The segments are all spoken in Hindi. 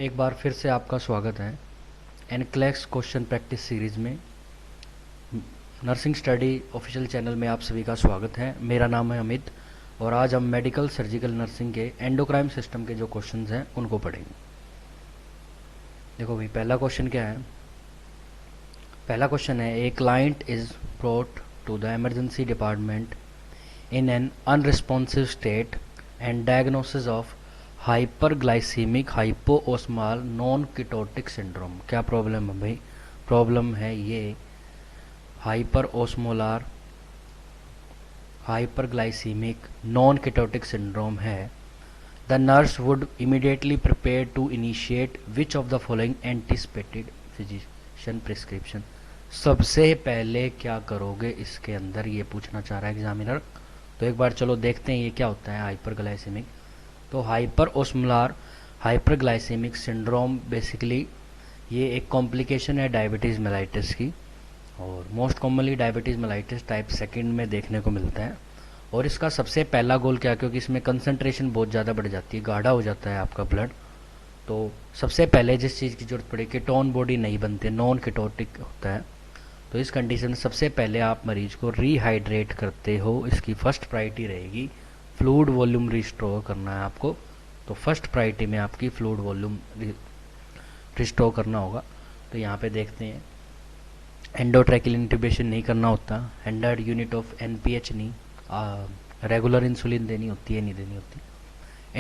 एक बार फिर से आपका स्वागत है एनक्लेक्स क्वेश्चन प्रैक्टिस सीरीज़ में। नर्सिंग स्टडी ऑफिशियल चैनल में आप सभी का स्वागत है। मेरा नाम है अमित और आज हम मेडिकल सर्जिकल नर्सिंग के एंडोक्राइन सिस्टम के जो क्वेश्चंस हैं उनको पढ़ेंगे। देखो भाई, पहला क्वेश्चन क्या है। पहला क्वेश्चन है, a client is brought to the emergency department in an unresponsive state and diagnosis of hyperglycemic hypoosmolar non ketotic syndrome. क्या प्रॉब्लम है भाई? प्रॉब्लम है ये hyper osmolar hyperglycemic non ketotic syndrome है। The nurse would immediately prepare to initiate which of the following anticipated physician prescription. सबसे पहले क्या करोगे इसके अंदर, ये पूछना चाह रहा है एग्जामिनर। तो एक बार चलो देखते हैं ये क्या होता है हाइपरग्लाइसीमिक। तो हाइपर ओस्मोलार हाइपरग्लाइसेमिक सिंड्रोम बेसिकली ये एक कॉम्प्लिकेशन है डायबिटीज़ मेलाइटिस की, और most commonly diabetes mellitus type second में देखने को मिलता है। और इसका सबसे पहला गोल क्या, क्योंकि इसमें कंसंट्रेशन बहुत ज़्यादा बढ़ जाती है, गाढ़ा हो जाता है आपका ब्लड, तो सबसे पहले जिस चीज़ की जरूरत पड़े, कीटोन बॉडी नहीं बनते, नॉन कीटोटिक होता है। तो इस कंडीशन में सबसे पहले आप मरीज को रीहाइड्रेट करते हो, इसकी फर्स्ट प्रायोरिटी रहेगी। फ्लूइड वॉल्यूम रिस्टोर करना है आपको, तो फर्स्ट प्रायोरिटी में आपकी फ्लूइड वॉल्यूम रिस्टोर करना होगा। तो यहाँ पे देखते हैं एंडोट्रैकियल इंट्यूबेशन नहीं करना होता, 100 यूनिट ऑफ एनपीएच नहीं, रेगुलर इंसुलिन देनी होती है नहीं देनी होती।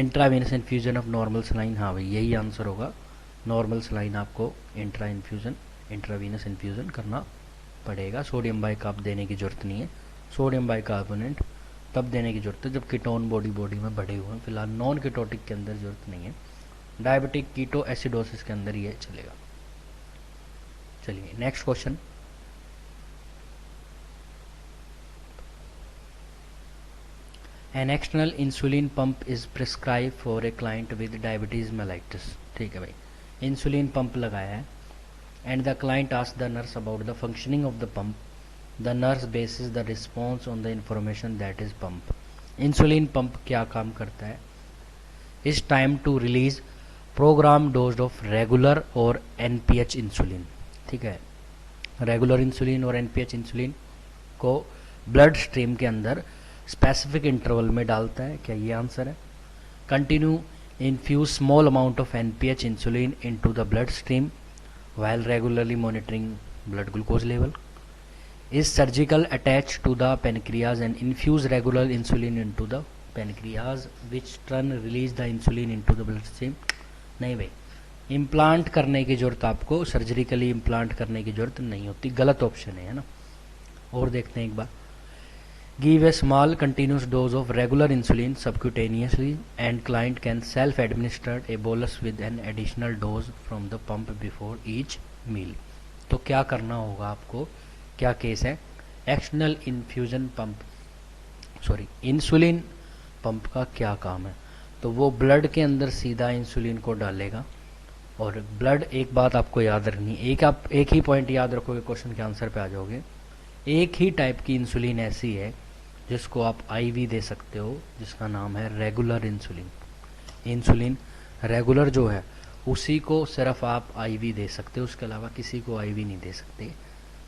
Intravenous infusion of normal saline, हाँ भाई यही आंसर होगा, नॉर्मल सलाइन आपको इंट्रावीनस इन्फ्यूजन करना पड़ेगा। सोडियम बाइकार्ब देने की जरूरत नहीं है, सोडियम बाइकार्बोनेट तब देने की जरूरत है जब कीटोन बॉडी में बढ़े हुए हैं। फिलहाल नॉन कीटोटिक के अंदर जरूरत नहीं है, डायबिटिक कीटो एसिडोसिस के अंदर ये चलेगा। चलिए next question. An external insulin pump is prescribe for a client with diabetes mellitus. ठीक है भाई, इंसुलिन पंप लगाया है and the client asked the nurse about the functioning of the pump. The nurse basis the response on the information that is pump. Insulin pump क्या काम करता है? Is time to release program dose of regular और एनपीएच इंसुलिन। ठीक है, रेगुलर इंसुलिन और एनपीएच इंसुलिन को ब्लड स्ट्रीम के अंदर स्पेसिफिक इंटरवल में डालता है। क्या ये आंसर है? Continue infuse small amount of NPH insulin into the blood stream while regularly monitoring blood glucose level. Is surgical attached to the pancreas and infuse regular insulin into the pancreas which turn release the insulin into the bloodstream? नहीं भाई, इम्प्लांट करने की जरूरत आपको, सर्जरिकली इम्प्लांट करने की जरूरत नहीं होती, गलत ऑप्शन है ना। और देखते हैं एक बार। Give a small continuous dose of regular insulin subcutaneously and client can self-administer a bolus with an additional dose from the pump before each meal. तो क्या करना होगा आपको, क्या केस है? External infusion pump, sorry insulin pump का क्या काम है? तो वो ब्लड के अंदर सीधा इंसुलिन को डालेगा। और ब्लड, एक बात आपको याद रखनी, एक ही पॉइंट याद रखोगे क्वेश्चन के आंसर पे आ जाओगे। एक ही टाइप की इंसुलिन ऐसी है जिसको आप आईवी दे सकते हो, जिसका नाम है रेगुलर इंसुलिन। इंसुलिन रेगुलर जो है उसी को सिर्फ आप आईवी दे सकते हो, उसके अलावा किसी को आईवी नहीं दे सकते।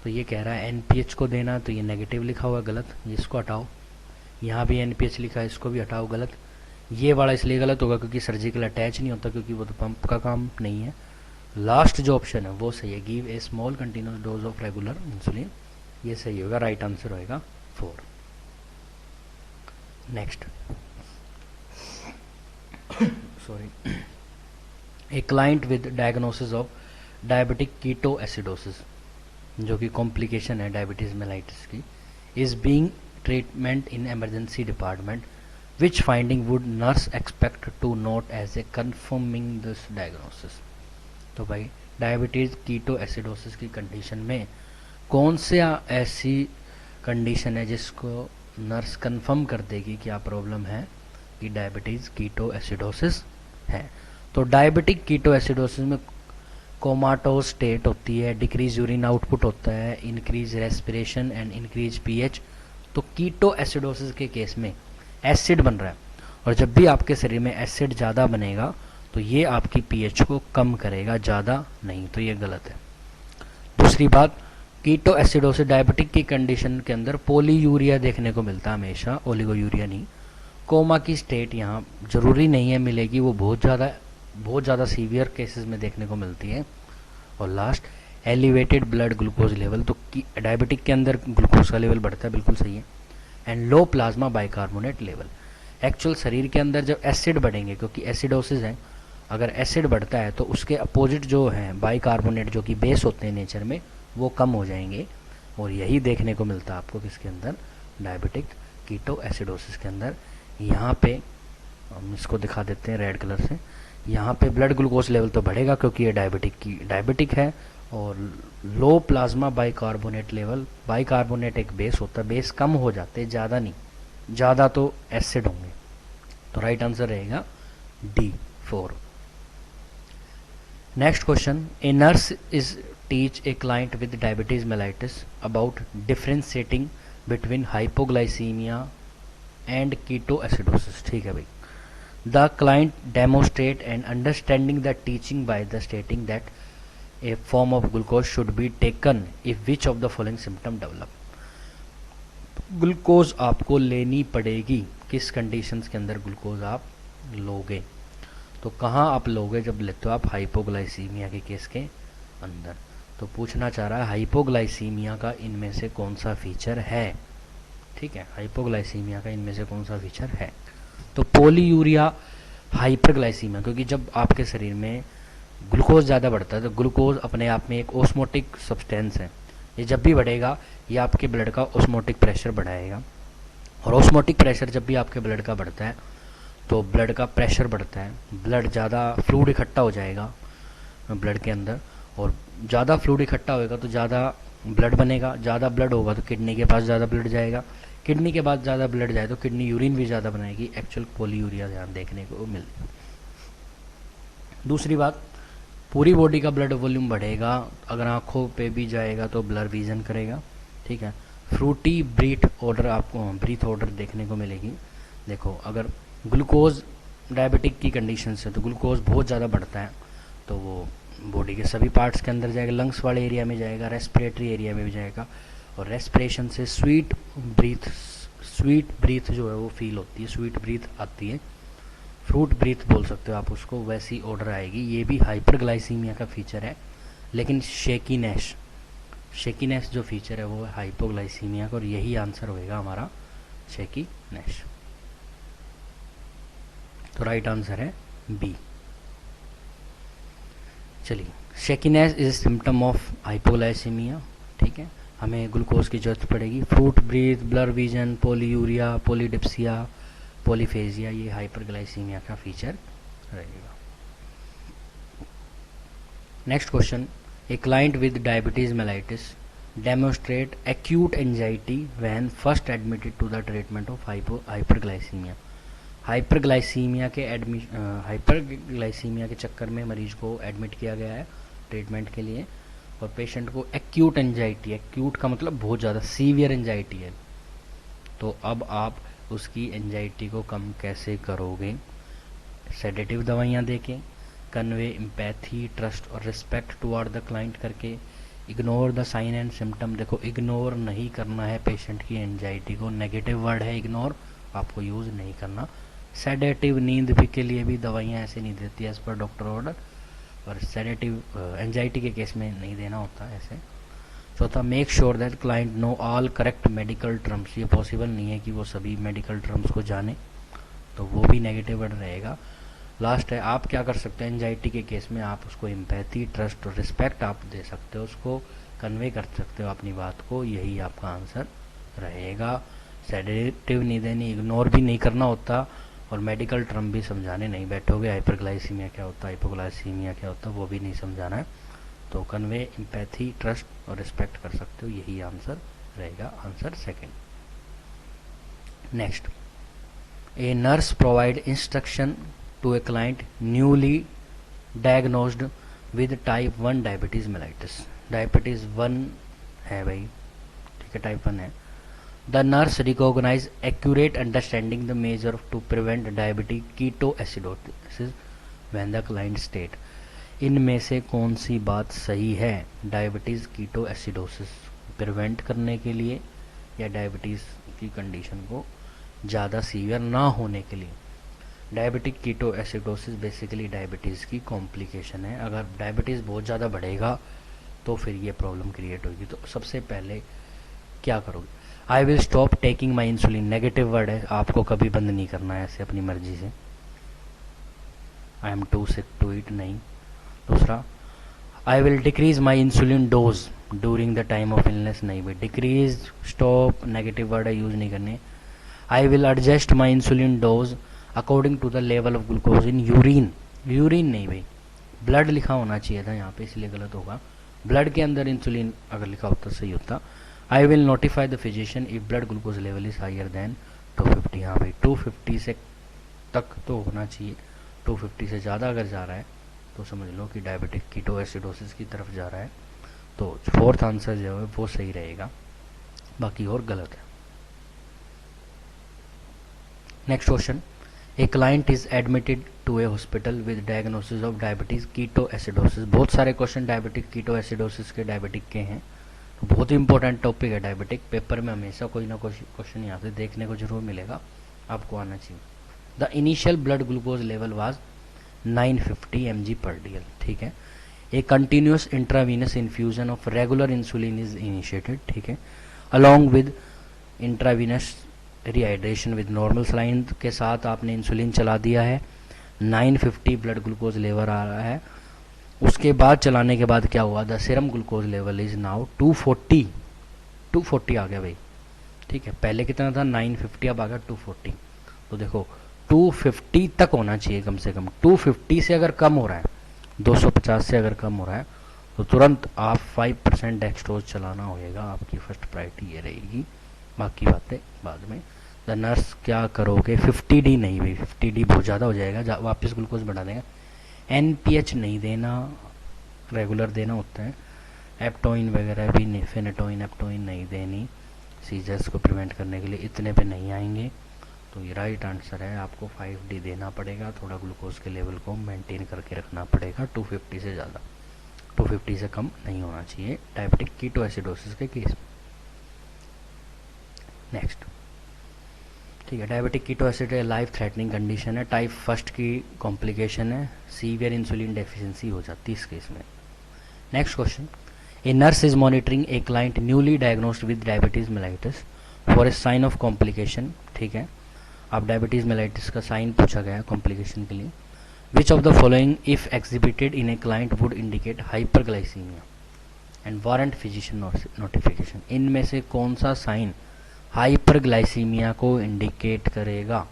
तो ये कह रहा है एनपीएच को देना, तो ये नेगेटिव लिखा हुआ गलत, इसको हटाओ। यहाँ भी एनपीएच लिखा है, इसको भी हटाओ, गलत। ये वाला इसलिए गलत होगा क्योंकि सर्जिकल अटैच नहीं होता, क्योंकि वो तो पंप का काम नहीं है। लास्ट जो ऑप्शन है वो सही है, give a small continuous dose of regular insulin, ये सही होगा, राइट आंसर होएगा 4। Next, sorry, a client with diagnosis of diabetic keto acidosis, जो कि कॉम्प्लिकेशन है डायबिटीज मेलाइटिस की, is being treatment in emergency department, which finding would nurse expect to note as a confirming this diagnosis. तो भाई डायबिटीज कीटो एसिडोसिस की कंडीशन में कौन सी ऐसी कंडीशन है जिसको नर्स कंफर्म कर देगी क्या प्रॉब्लम है, कि डायबिटीज़ कीटो एसिडोसिस है? तो डायबिटिक कीटो एसिडोसिस में कोमाटोज स्टेट होती है, डिक्रीज यूरिन आउटपुट होता है, increase respiration and increase pH. तो कीटो एसिडोसिस के केस में एसिड बन रहा है, और जब भी आपके शरीर में एसिड ज़्यादा बनेगा तो ये आपकी पीएच को कम करेगा, ज़्यादा नहीं, तो ये गलत है। दूसरी बात, कीटो एसिडोसिस डायबिटिक की कंडीशन के अंदर पोलीयूरिया देखने को मिलता है हमेशा, ओलिगोयूरिया नहीं। कोमा की स्टेट यहाँ जरूरी नहीं है मिलेगी, वो बहुत ज़्यादा सीवियर केसेस में देखने को मिलती है। और last, elevated blood glucose level, तो डायबिटिक के अंदर ग्लूकोज का लेवल बढ़ता है, बिल्कुल सही है। And low plasma bicarbonate level, actual शरीर के अंदर जब एसिड बढ़ेंगे, क्योंकि एसिडोसिस है, अगर एसिड बढ़ता है तो उसके अपोजिट जो है बाइकार्बोनेट जो कि बेस होते हैं नेचर में, वो कम हो जाएंगे। और यही देखने को मिलता है आपको किसके अंदर, डायबिटिक कीटो एसिडोसिस के अंदर। यहाँ पे हम इसको दिखा देते हैं रेड कलर से, यहाँ पे ब्लड ग्लूकोज लेवल तो बढ़ेगा क्योंकि ये डायबिटिक है। और लो प्लाज्मा बाइकार्बोनेट लेवल, बाइकार्बोनेट एक बेस होता है, बेस कम हो जाते हैं, ज़्यादा नहीं, ज़्यादा तो एसिड होंगे। तो राइट आंसर रहेगा D4। Next question, a nurse is teach a client with diabetes mellitus about differentiating between hypoglycaemia and keto acidosis. ठीक है भाई। The client demonstrate and understanding the teaching by the stating that a form of glucose should be taken if which of the following symptom develop। Glucose आपको लेनी पड़ेगी, किस कंडीशंस के अंदर ग्लूकोज आप लोगे, तो कहाँ आप लोगे, जब लेते हो आप हाइपोग्लाइसीमिया के केस के अंदर। तो पूछना चाह रहा है हाइपोग्लाइसीमिया का इनमें से कौन सा फीचर है। ठीक है, हाइपोग्लाइसीमिया का इनमें से कौन सा फीचर है, तो पोलीयूरिया हाइपरग्लाइसीमिया, क्योंकि जब आपके शरीर में ग्लूकोज ज़्यादा बढ़ता है तो ग्लूकोज अपने आप में एक ऑस्मोटिक सब्सटेंस है, ये जब भी बढ़ेगा ये आपके ब्लड का ऑस्मोटिक प्रेशर बढ़ाएगा। और ऑस्मोटिक प्रेशर जब भी आपके ब्लड का बढ़ता है तो ब्लड का प्रेशर बढ़ता है, ब्लड ज़्यादा फ्लूइड इकट्ठा हो जाएगा ब्लड के अंदर, और ज़्यादा फ्लूइड इकट्ठा होएगा तो ज़्यादा ब्लड बनेगा, ज़्यादा ब्लड होगा तो किडनी के पास ज़्यादा ब्लड जाएगा, किडनी के पास ज़्यादा ब्लड जाए तो किडनी यूरिन भी ज़्यादा बनाएगी, एक्चुअल पोलीयूरिया ध्यान देखने को मिलेगा। दूसरी बात, पूरी बॉडी का ब्लड वॉल्यूम बढ़ेगा, अगर आंखों पे भी जाएगा तो ब्लर विजन करेगा। ठीक है, फ्रूटी ब्रीथ ऑर्डर देखने को मिलेगी। देखो, अगर ग्लूकोज डायबिटिक की कंडीशन से तो ग्लूकोज बहुत ज़्यादा बढ़ता है तो वो बॉडी के सभी पार्ट्स के अंदर जाएगा, लंग्स वाले एरिया में जाएगा, रेस्पिरेटरी एरिया में भी जाएगा, और रेस्पिरेशन से स्वीट ब्रीथ जो है वो फील होती है, स्वीट ब्रीथ आती है, फ्रूट ब्रीथ बोल सकते हो आप उसको, वैसी ऑर्डर आएगी। ये भी हाइपरग्लाइसीमिया का फीचर है, लेकिन शेकीनेस जो फीचर है वो है हाइपोग्लाइसीमिया का, और यही आंसर होएगा हमारा शेकीनेस। तो राइट आंसर है बी। चलिए, shakiness is symptom of hypoglycemia. ठीक है, हमें ग्लूकोज की जरूरत पड़ेगी। Fruit breath, blur vision, polyuria, polydipsia, polyphagia, ये हाइपरग्लाइसीमिया का फीचर रहेगा। Next question, a client with diabetes mellitus demonstrate acute anxiety when first admitted to the treatment of hyperglycemia. Hyperglycemia के चक्कर में मरीज को एडमिट किया गया है ट्रीटमेंट के लिए, और पेशेंट को एक्यूट एंजाइटी, एक्यूट का मतलब बहुत ज़्यादा सीवियर एंजाइटी है। तो अब आप उसकी एंजाइटी को कम कैसे करोगे? सेडेटिव दवाइयाँ देके, कन्वे एम्पैथी, ट्रस्ट और रिस्पेक्ट टुवर्ड द क्लाइंट करके, ignore the sign and symptom. देखो, इग्नोर नहीं करना है पेशेंट की एंजाइटी को, नेगेटिव वर्ड है इग्नोर, आपको यूज़ नहीं करना। सेडेटिव, नींद भी के लिए भी दवाइयाँ ऐसे नहीं देती एज पर डॉक्टर ऑर्डर, और सेडेटिव एंजाइटी के केस में नहीं देना होता ऐसे। चौथा, make sure that client know all correct medical terms. ये पॉसिबल नहीं है कि वो सभी मेडिकल टर्म्स को जाने, तो वो भी नेगेटिव वर्ड रहेगा। लास्ट है, आप क्या कर सकते हैं एंजाइटी के केस में, आप उसको एम्पैथी, ट्रस्ट और रिस्पेक्ट आप दे सकते हो, उसको कन्वे कर सकते हो अपनी बात को, यही आपका आंसर रहेगा। सेडेटिव नहीं देनी, इग्नोर भी नहीं करना होता, और मेडिकल टर्म भी समझाने नहीं बैठोगे। हाइपरग्लाइसीमिया क्या होता है, हाइपोग्लाइसीमिया क्या होता है, वो भी नहीं समझाना है। तो कन्वे, एम्पैथी, ट्रस्ट और रिस्पेक्ट कर सकते हो, यही आंसर रहेगा, answer second. Next, a nurse provide instruction to a client newly diagnosed with type 1 diabetes mellitus. Diabetes 1 है भाई, ठीक है, टाइप 1 है। The nurse recognise accurate understanding the measure to prevent diabetic keto acidosis when the client state, इनमें से कौन सी बात सही है, डायबिटीज़ कीटो एसिडोसिस प्रिवेंट करने के लिए या डायबिटीज़ की कंडीशन को ज़्यादा सीवियर ना होने के लिए। Diabetic keto acidosis basically diabetes की कॉम्प्लिकेशन है। अगर डायबिटीज़ बहुत ज़्यादा बढ़ेगा तो फिर ये प्रॉब्लम क्रिएट होगी। तो सबसे पहले क्या करोगे, I will stop taking my insulin, negative word है, आपको कभी बंद नहीं करना है ऐसे अपनी मर्जी से। I am too sick to eat, नहीं। दूसरा, I will decrease my insulin dose during the time of illness, नहीं भाई, डिक्रीज स्टॉप नेगेटिव वर्ड है, यूज़ नहीं करने। I will adjust my insulin dose according to the level of glucose in urine, urine नहीं भाई, ब्लड लिखा होना चाहिए था यहाँ पे, इसलिए गलत होगा। ब्लड के अंदर इंसुलिन अगर लिखा होता सही होता। I will notify the physician if blood glucose level is higher than 250, हाँ भाई 250 से तक तो होना चाहिए। 250 से ज़्यादा अगर जा रहा है तो समझ लो कि डायबिटिक कीटो एसिडोसिस की तरफ जा रहा है। तो फोर्थ आंसर जो है वो सही रहेगा, बाकी और गलत है। Next question, a client is admitted to a hospital with diagnosis of diabetes keto acidosis. बहुत सारे क्वेश्चन डायबिटिक कीटो एसिडोसिस के डायबिटिक के हैं, तो बहुत ही इंपॉर्टेंट टॉपिक है डायबिटिक। पेपर में हमेशा कोई ना कोई क्वेश्चन यहाँ से देखने को जरूर मिलेगा, आपको आना चाहिए। The initial blood glucose level was 950 mg पर DL, ठीक है। A continuous intravenous infusion of regular insulin is initiated, ठीक है, along with intravenous rehydration with normal saline के साथ आपने इंसुलिन चला दिया है। 950 ब्लड ग्लूकोज लेवल आ रहा है। उसके बाद चलाने के बाद क्या हुआ, the serum glucose level is now 240 आ गया भाई, ठीक है। पहले कितना था 950, अब आ गया 240। तो देखो 250 तक होना चाहिए कम से कम। 250 से अगर कम हो रहा है, 250 से अगर कम हो रहा है तो तुरंत आप 5% डेक्सट्रोज चलाना होगा, आपकी फर्स्ट प्रायोरिटी ये रहेगी, बाकी बातें बाद में। द नर्स क्या करोगे, 50D नहीं भाई, 50D बहुत ज़्यादा हो जाएगा, वापस ग्लूकोज बढ़ा देगा। NPH नहीं देना, रेगुलर देना होता है। एप्टोइन वगैरह भी नहीं, फेनेटोइन एप्टोइन नहीं देनी, सीजर्स को प्रिवेंट करने के लिए, इतने पे नहीं आएंगे। तो ये राइट आंसर है, आपको 5D देना पड़ेगा, थोड़ा ग्लूकोज के लेवल को मेंटेन करके रखना पड़ेगा। 250 से ज़्यादा, 250 से कम नहीं होना चाहिए डायबिटिक कीटो एसिडोसिस के केस में। नेक्स्ट, ठीक है, diabetic keto acid life threatening condition है, टाइप फर्स्ट की कॉम्प्लिकेशन है, सीवियर इंसुलिन डेफिशिएंसी हो जाती है इस केस में। Next question, a nurse is monitoring a client newly diagnosed with diabetes mellitus for a sign of complication, ठीक है। अब डायबिटीज मेलाइटिस का साइन पूछा गया है कॉम्प्लिकेशन के लिए। विच of the following if exhibited in a client would indicate hyperglycaemia and warrant physician notification, इनमें से कौन सा साइन हाइपरग्लाइसीमिया को इंडिकेट करेगा।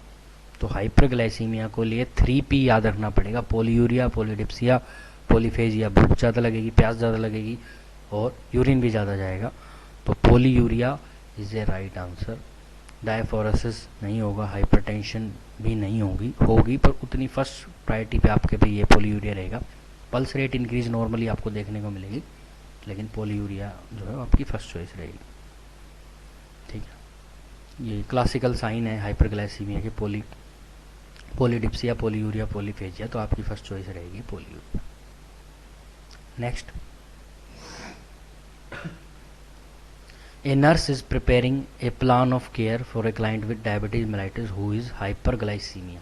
तो हाइपरग्लाइसीमिया को लिए 3P याद रखना पड़ेगा, पोलीयूरिया, पोलीडिप्सिया, पोलीफेजिया। भूख ज़्यादा लगेगी, प्यास ज़्यादा लगेगी और यूरिन भी ज़्यादा जाएगा, तो polyuria is a right answer. Diaphoresis नहीं होगा, हाइपरटेंशन भी नहीं होगी पर उतनी फर्स्ट प्रायोरिटी पे आपके पे ये पोलीयूरिया रहेगा। पल्स रेट इंक्रीज नॉर्मली आपको देखने को मिलेगी, लेकिन पोलीयूरिया जो है आपकी फर्स्ट चॉइस रहेगी, ठीक है। ये क्लासिकल साइन है हाइपरग्लाइसीमिया के, पोलीडिप्सिया, पोलीयूरिया, पोलीफेजिया, तो आपकी फर्स्ट चॉइस रहेगी polyuria. Next, a nurse is preparing A plan of care for a client with diabetes mellitus who is hyperglycaemia.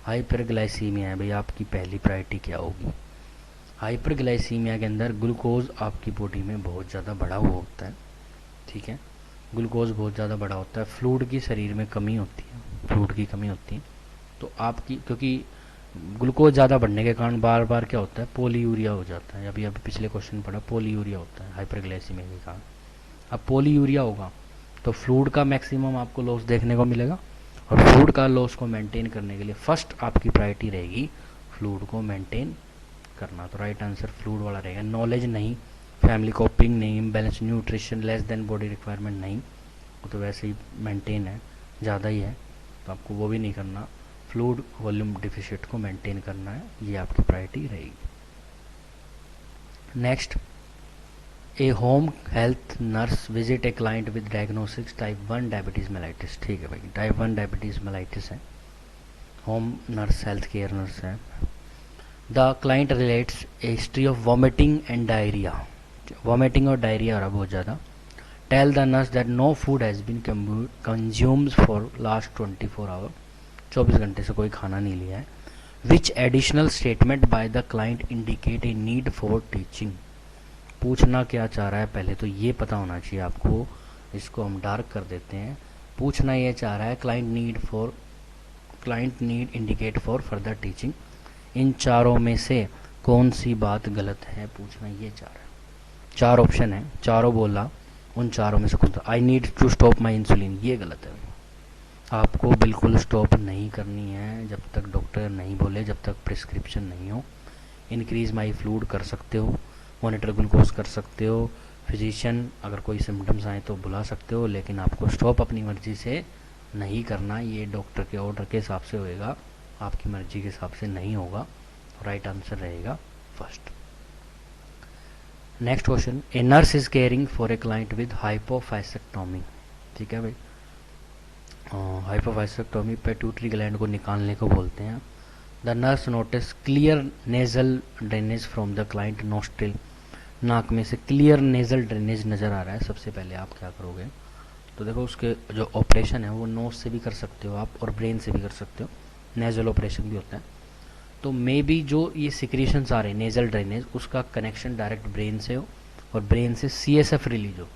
Hyperglycaemia है भाई, आपकी पहली प्रायोरिटी क्या होगी। हाइपरग्लाइसीमिया के अंदर ग्लूकोज आपकी बॉडी में बहुत ज़्यादा बढ़ा हुआ होता है, ठीक है, ग्लूकोज बहुत ज़्यादा बढ़ा होता है, फ्लूइड की शरीर में कमी होती है, फ्लूइड की कमी होती है। तो आपकी, क्योंकि ग्लूकोज ज़्यादा बढ़ने के कारण बार बार क्या होता है, पोलीयूरिया हो जाता है। अभी पिछले क्वेश्चन पढ़ा, पोलीयूरिया होता है हाइपरग्लाइसीमिया के कारण। अब पोलीयूरिया होगा तो फ्लूइड का मैक्सिमम आपको लॉस देखने को मिलेगा, और फ्लूइड का लॉस को मेंटेन करने के लिए फर्स्ट आपकी प्रायोरिटी रहेगी फ्लूइड को मेंटेन करना। तो राइट आंसर फ्लूइड वाला रहेगा। नॉलेज नहीं, फैमिली कोपिंग नहीं, imbalance nutrition, less than body requirement नहीं, वो तो वैसे ही मेंटेन है, ज़्यादा ही है, तो आपको वो भी नहीं करना। फ्लूइड वॉल्यूम डिफिशिट को मेंटेन करना है, ये आपकी प्रायोरिटी रहेगी। Next, a home health nurse visit a client with diagnosis type 1 diabetes mellitus, ठीक है भाई, टाइप 1 डायबिटीज मेलाइटिस है। Home nurse health care nurse है, the client relates a history of vomiting and diarrhea, vomiting और डायरिया हो रहा बहुत ज़्यादा. Tell the nurse that no food has been consumed for last 24 hour, 24 घंटे से कोई खाना नहीं लिया है. Which additional statement by the client indicate a need for teaching. पूछना क्या चाह रहा है पहले तो ये पता होना चाहिए आपको, इसको हम डार्क कर देते हैं. पूछना ये चाह रहा है client need indicate for further teaching. इन चारों में से कौन सी बात गलत है पूछना ये चाह रहा है. 4 ऑप्शन है, चारों बोला, उन चारों में से कौन सा. I need to stop my insulin, ये गलत है. आपको बिल्कुल स्टॉप नहीं करनी है जब तक डॉक्टर नहीं बोले, जब तक प्रिस्क्रिप्शन नहीं हो. इंक्रीज माई फ्लूइड कर सकते हो, मॉनिटर ग्लूकोज कर सकते हो, फिजिशियन अगर कोई सिम्टम्स आए तो बुला सकते हो, लेकिन आपको स्टॉप अपनी मर्जी से नहीं करना. ये डॉक्टर के ऑर्डर के हिसाब से होएगा, आपकी मर्जी के हिसाब से नहीं होगा. राइट आंसर रहेगा first. Next question, a nurse is caring for a client with hypophysectomy. ठीक है भाई, हाइपोफाइसेक्टोमी पेट्यूटरी ग्लैंड को निकालने को बोलते हैं. The nurse notice clear nasal drainage from the client nostril. नाक में से क्लियर नेजल ड्रेनेज नज़र आ रहा है. सबसे पहले आप क्या करोगे, तो देखो उसके जो ऑपरेशन है वो नोज से भी कर सकते हो आप और ब्रेन से भी कर सकते हो, नेजल ऑपरेशन भी होता है. तो मे बी जो ये सिक्रीशंस आ रहे हैं नेजल ड्रेनेज, उसका कनेक्शन डायरेक्ट ब्रेन से हो और ब्रेन से CSF रिलीज हो.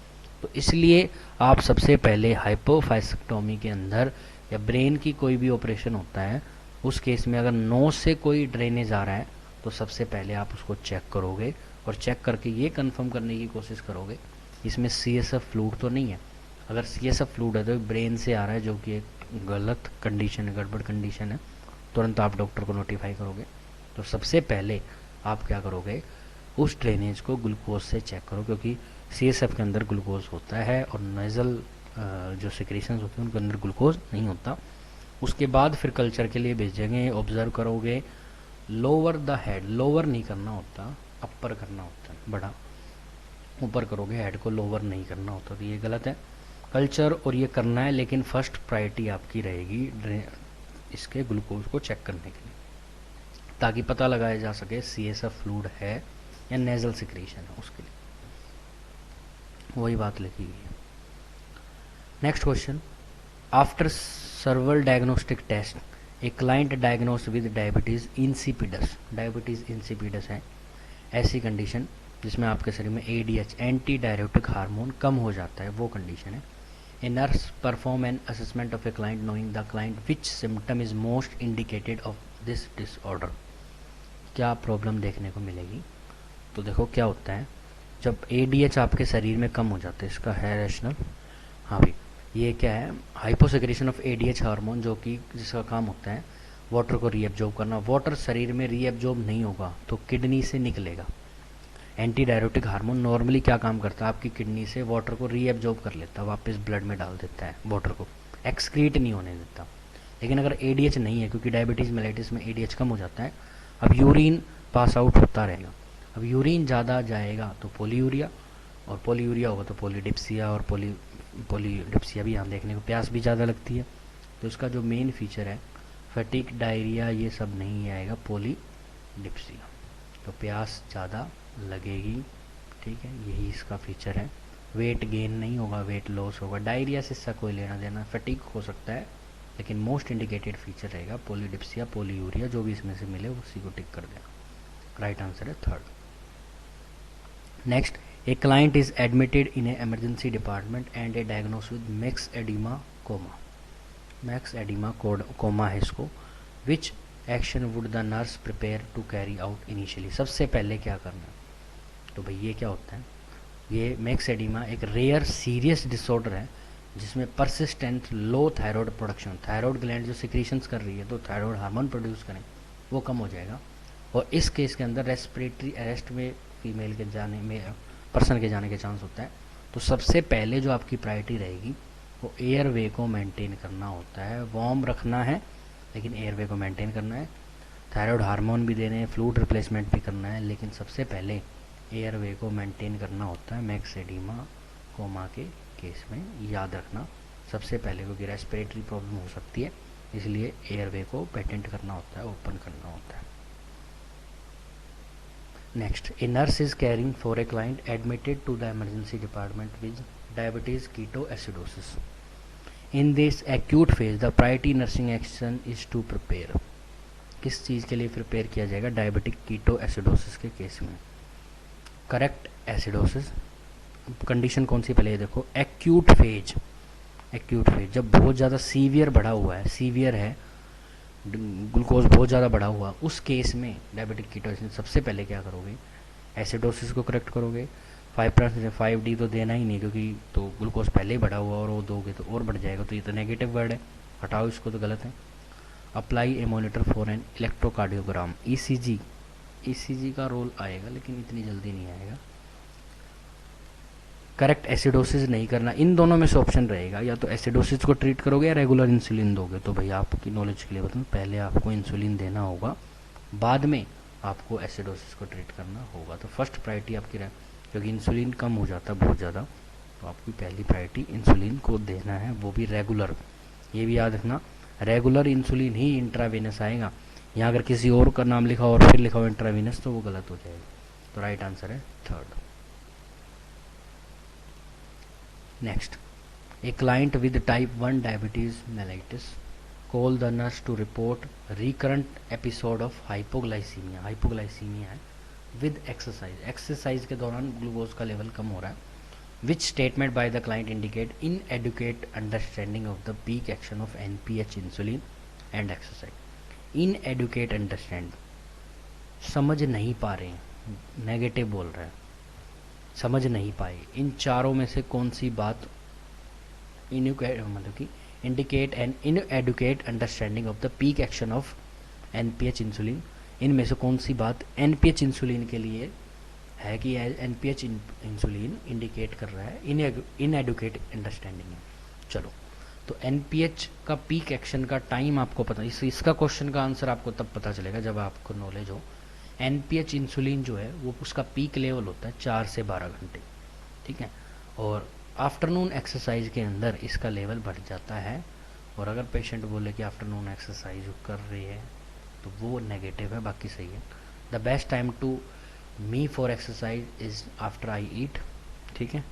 तो इसलिए आप सबसे पहले हाइपोफाइसेक्टोमी के अंदर या ब्रेन की कोई भी ऑपरेशन होता है उस केस में अगर नोज से कोई ड्रेनेज आ रहा है तो सबसे पहले आप उसको चेक करोगे और चेक करके ये कंफर्म करने की कोशिश करोगे इसमें CSF फ्लूइड तो नहीं है. अगर CSF फ्लूइड है तो ब्रेन से आ रहा है, जो कि एक गलत कंडीशन है, गड़बड़ कंडीशन है, तुरंत आप डॉक्टर को नोटिफाई करोगे. तो सबसे पहले आप क्या करोगे, उस ड्रेनेज को ग्लूकोज से चेक करो, क्योंकि CSF के अंदर ग्लूकोज होता है और नेजल जो सिक्रीशंस होते हैं उनके अंदर ग्लूकोज नहीं होता. उसके बाद फिर कल्चर के लिए भेजेंगे, ऑब्जर्व करोगे. लोअर द हेड, लोअर नहीं करना होता, अपर करना होता है, बड़ा ऊपर करोगे, हेड को लोअर नहीं करना होता, तो ये गलत है. कल्चर और ये करना है, लेकिन फर्स्ट प्रायोरिटी आपकी रहेगी इसके ग्लूकोज को चेक करने के लिए, ताकि पता लगाया जा सके CSF फ्लूइड है या नेजल सिक्रीशन है. उसके लिए वही बात लिखी गई है. Next question, after several diagnostic test a client diagnose with diabetes insipidus. Diabetes insipidus है ऐसी कंडीशन जिसमें आपके शरीर में ADH एंटी डायरेटिक हार्मोन कम हो जाता है, वो कंडीशन है. A nurse perform an assessment of a client knowing the client which symptom is most indicated of this disorder. क्या प्रॉब्लम देखने को मिलेगी, तो देखो क्या होता है जब ADH आपके शरीर में कम हो जाता है, इसका है रैशनल. हाँ भाई, ये क्या है, हाइपोसेक्रेशन ऑफ ADH हार्मोन, जो कि जिसका काम होता है वाटर को रीएब्जॉर्ब करना. वाटर शरीर में रीएब्जॉर्ब नहीं होगा तो किडनी से निकलेगा. एंटी डायरेटिक हार्मोन नॉर्मली क्या काम करता है, आपकी किडनी से वाटर को रीएब्जॉर्ब कर लेता है, वापस ब्लड में डाल देता है, वाटर को एक्सक्रीट नहीं होने देता. लेकिन अगर ADH नहीं है, क्योंकि डायबिटीज़ मेलाइटिस में ADH कम हो जाता है, अब यूरिन पास आउट होता रहेगा. अब यूरिन ज़्यादा जाएगा तो पोलीयूरिया, और पोलीयूरिया होगा तो पोलीडिप्सिया, और पोलीडिप्सिया भी यहाँ देखने को, प्यास भी ज़्यादा लगती है. तो इसका जो मेन फीचर है फटीग, डायरिया, ये सब नहीं आएगा, पोलीडिप्सिया. तो प्यास ज़्यादा लगेगी. ठीक है, यही इसका फीचर है. वेट गेन नहीं होगा, वेट लॉस होगा. डायरिया से इसका कोई लेना देना, फटीग हो सकता है, लेकिन मोस्ट इंडिकेटेड फीचर रहेगा पोलीडिप्सिया, पोलीयूरिया, जो भी इसमें से मिले उसी को टिक कर देना. राइट आंसर है third. Next, a client is admitted in a emergency department and a diagnose with myxoedema coma. Myxoedema coma है इसको. Which action would the nurse prepare to carry out initially. सबसे पहले क्या करना है, तो भाई ये क्या होता है, ये मैक्स एडिमा एक रेयर सीरियस डिसऑर्डर है जिसमें परसिस्टेंट लो थायराइड प्रोडक्शन, थायराइड ग्लैंड जो सिक्रीशंस कर रही है तो थायराइड हार्मोन प्रोड्यूस करें वो कम हो जाएगा. और इस केस के अंदर रेस्पिरेटरी अरेस्ट में फीमेल के जाने में, पर्सन के जाने के चांस होता है. तो सबसे पहले जो आपकी प्रायोरिटी रहेगी वो एयरवे को मेंटेन करना होता है. वार्म रखना है लेकिन एयरवे को मेंटेन करना है. थायराइड हार्मोन भी देने हैं, फ्लूइड रिप्लेसमेंट भी करना है, लेकिन सबसे पहले एयरवे को मेंटेन करना होता है मैक्स एडिमा कोमा के केस में. याद रखना सबसे पहले, क्योंकि रेस्पिरेटरी प्रॉब्लम हो सकती है, इसलिए एयरवे को पेटेंट करना होता है, ओपन करना होता है. Next, a nurse is caring for a client admitted to the emergency department with diabetes ketoacidosis. In this acute phase, the priority nursing action is to prepare. किस चीज़ के लिए प्रिपेयर किया जाएगा? डायबिटिक कीटोएसिडोसिस के केस में करेक्ट एसिडोसिस। कंडीशन कौन सी पहले ये देखो, एक्यूट फेज। एक्यूट फेज जब बहुत ज़्यादा सीवियर बढ़ा हुआ है, सीवियर है, ग्लूकोज बहुत ज़्यादा बढ़ा हुआ, उस केस में डायबिटिक कीटोसिस सबसे पहले क्या करोगे? एसिडोसिस को करेक्ट करोगे। 5% 5D तो देना ही नहीं, क्योंकि तो ग्लूकोज पहले ही बढ़ा हुआ और वो दोगे तो और बढ़ जाएगा, तो ये तो नेगेटिव वर्ड है, हटाओ इसको, तो गलत है। Apply a monitor for an electrocardiogram, ECG. ECG का रोल आएगा लेकिन इतनी जल्दी नहीं आएगा। करेक्ट एसिडोसिस नहीं करना, इन दोनों में से ऑप्शन रहेगा, या तो एसिडोसिस को ट्रीट करोगे या रेगुलर इंसुलिन दोगे। तो भाई आपकी नॉलेज के लिए बताऊँ, पहले आपको इंसुलिन देना होगा, बाद में आपको एसिडोसिस को ट्रीट करना होगा। तो फर्स्ट प्रायोरिटी आपकी रहे, क्योंकि इंसुलिन कम हो जाता है बहुत ज़्यादा, तो आपकी पहली प्रायोरिटी इंसुलिन को देना है, वो भी रेगुलर। ये भी याद रखना, रेगुलर इंसुलिन ही इंट्रावेनस आएगा। यहाँ अगर किसी और का नाम लिखा और फिर लिखा हो इंट्रावेनस तो वो गलत हो जाएगा। तो राइट आंसर है third. Next, a client with type 1 diabetes mellitus call the nurse to report recurrent episode of hypoglycaemia. Hypoglycaemia है विद एक्सरसाइज, एक्सरसाइज के दौरान ग्लूकोज का लेवल कम हो रहा है। Which statement by the client indicate inadequate understanding of the peak action of NPH insulin and exercise? Inadequate understand, समझ नहीं पा रहे हैं, नेगेटिव बोल रहे हैं, समझ नहीं पाए। इन चारों में से कौन सी बात मतलब कि indicate N inadequate understanding of the peak action of NPH insulin, इनमें से कौन सी बात NPH इंसुलिन के लिए है कि NPH इंसुलिन इंडिकेट कर रहा है इनएडुकेट अंडरस्टैंडिंग है। चलो, तो NPH का पीक एक्शन का टाइम आपको पता, इसका क्वेश्चन का आंसर आपको तब पता चलेगा जब आपको नॉलेज हो। NPH इंसुलिन जो है वो उसका पीक लेवल होता है 4 से 12 घंटे, ठीक है, और आफ्टरनून एक्सरसाइज के अंदर इसका लेवल बढ़ जाता है। और अगर पेशेंट बोले कि आफ्टरनून एक्सरसाइज कर रही है तो वो नेगेटिव है, बाकी सही है। The best time to me for exercise is after I eat, ठीक है,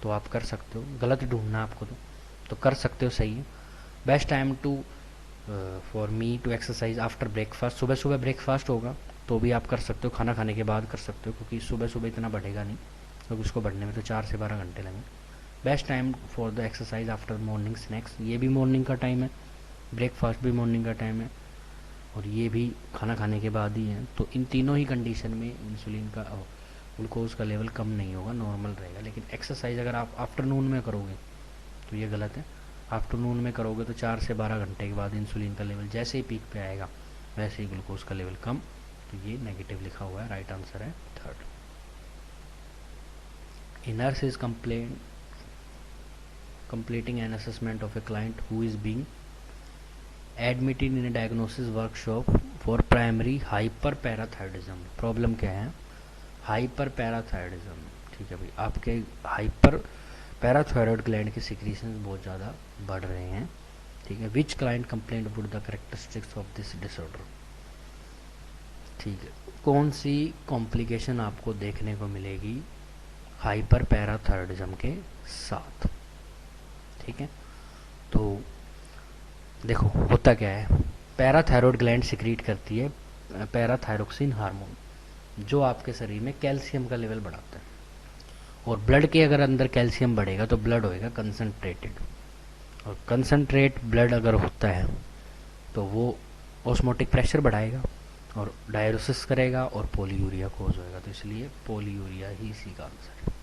तो आप कर सकते हो, गलत ढूंढना आपको तो कर सकते हो, सही है। Best time to for me to exercise after breakfast, सुबह सुबह ब्रेकफास्ट होगा तो भी आप कर सकते हो, खाना खाने के बाद कर सकते हो, क्योंकि सुबह सुबह इतना बढ़ेगा नहीं, क्योंकि उसको बढ़ने में तो 4 से 12 घंटे लगेंगे। Best time for the exercise after morning snacks, ये भी मॉर्निंग का टाइम है, ब्रेकफास्ट भी मॉर्निंग का टाइम है, और ये भी खाना खाने के बाद ही है। तो इन तीनों ही कंडीशन में इंसुलिन का ग्लूकोज का लेवल कम नहीं होगा, नॉर्मल रहेगा। लेकिन एक्सरसाइज अगर आप आफ्टरनून में करोगे तो ये गलत है। आफ्टरनून में करोगे तो 4 से 12 घंटे के बाद इंसुलिन का लेवल जैसे ही पीक पे आएगा वैसे ही ग्लूकोज का लेवल कम, तो ये नेगेटिव लिखा हुआ है, राइट आंसर है third. A nurse is completing an assessment of a client who is being admitted in a diagnosis workshop for primary hyperparathyroidism। Problem क्या है? हाइपरपैराथायरॉयडिज्म, ठीक है भाई, आपके हाइपर पैराथायरॉयड ग्लैंड के सिक्रीशंस बहुत ज़्यादा बढ़ रहे हैं, ठीक है। Which client complaint about the characteristics of this disorder, ठीक है, कौन सी कॉम्प्लिकेशन आपको देखने को मिलेगी हाइपर पैराथायरॉयडिज्म के साथ, ठीक है। तो देखो होता क्या है, पैराथायरॉयड ग्लैंड सिक्रीट करती है पैराथायरोक्सिन हार्मोन, जो आपके शरीर में कैल्शियम का लेवल बढ़ाता है। और ब्लड के अगर अंदर कैल्शियम बढ़ेगा तो ब्लड होएगा कंसनट्रेटेड, और कंसनट्रेट ब्लड अगर होता है तो वो ऑस्मोटिक प्रेशर बढ़ाएगा और डायरोसिस करेगा और पोलीयूरिया कोज होएगा। तो इसलिए पोलीयूरिया ही इसी का आंसर है।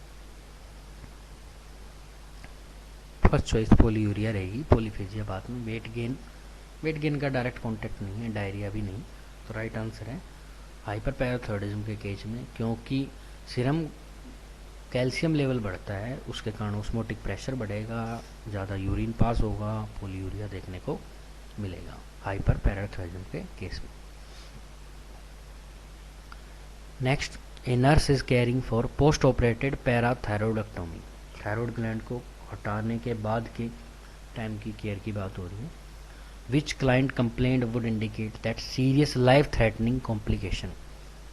फर्स्ट चॉइस पोलीयूरिया रहेगी, पोलीफेजिया बाद में। वेट गेन का डायरेक्ट कॉन्टेक्ट नहीं है, डायरिया भी नहीं, तो राइट आंसर है हाइपरपैराथायरॉयडिज्म के केस में, क्योंकि सीरम कैल्शियम लेवल बढ़ता है, उसके कारण ऑस्मोटिक प्रेशर बढ़ेगा, ज़्यादा यूरिन पास होगा, पोलीयूरिया देखने को मिलेगा हाइपरपैराथायरॉयडिज्म के केस में। Next, a nurse is caring for post operated parathyroidectomy, thyroid gland को हटाने के बाद के टाइम की केयर की बात हो रही है। Which client complaint would indicate that serious life threatening complication,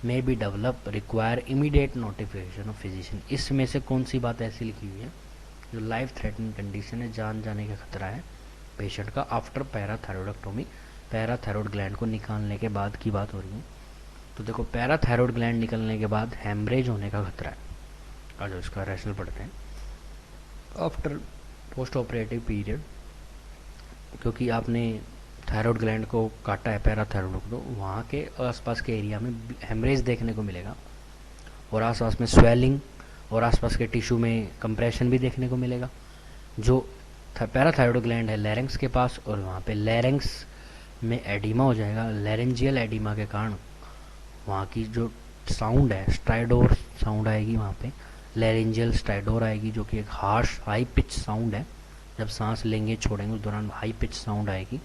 may be develop require immediate notification of physician. इसमें से कौन सी बात ऐसी लिखी हुई है जो लाइफ थ्रेटनिंग कंडीशन है, जान जाने का खतरा है पेशेंट का आफ्टर पैराथायरॉयडक्टोमी, पैराथायरॉयड ग्लैंड को निकालने के बाद की बात हो रही है। तो देखो पैराथायरॉयड ग्लैंड निकलने के बाद हेमरेज होने का खतरा है, और जो इसका रैशनल पढ़ते हैं आफ्टर पोस्ट ऑपरेटिव पीरियड, क्योंकि आपने थायरॉयड ग्लैंड को काटा है पैराथायरॉयड को, तो वहाँ के आसपास के एरिया में हेमरेज देखने को मिलेगा, और आसपास में स्वेलिंग और आसपास के टिश्यू में कंप्रेशन भी देखने को मिलेगा। जो पैराथायरॉयड ग्लैंड है लैरिंग्स के पास, और वहाँ पे लैरिंग्स में एडिमा हो जाएगा। लैरेंजियल एडिमा के कारण वहाँ की जो साउंड है स्ट्राइडोर साउंड आएगी, वहाँ पे लैरेंजियल स्ट्राइडोर आएगी, जो कि एक हार्श हाई पिच साउंड है। जब सांस लेंगे छोड़ेंगे उस दौरान हाई पिच साउंड आएगी,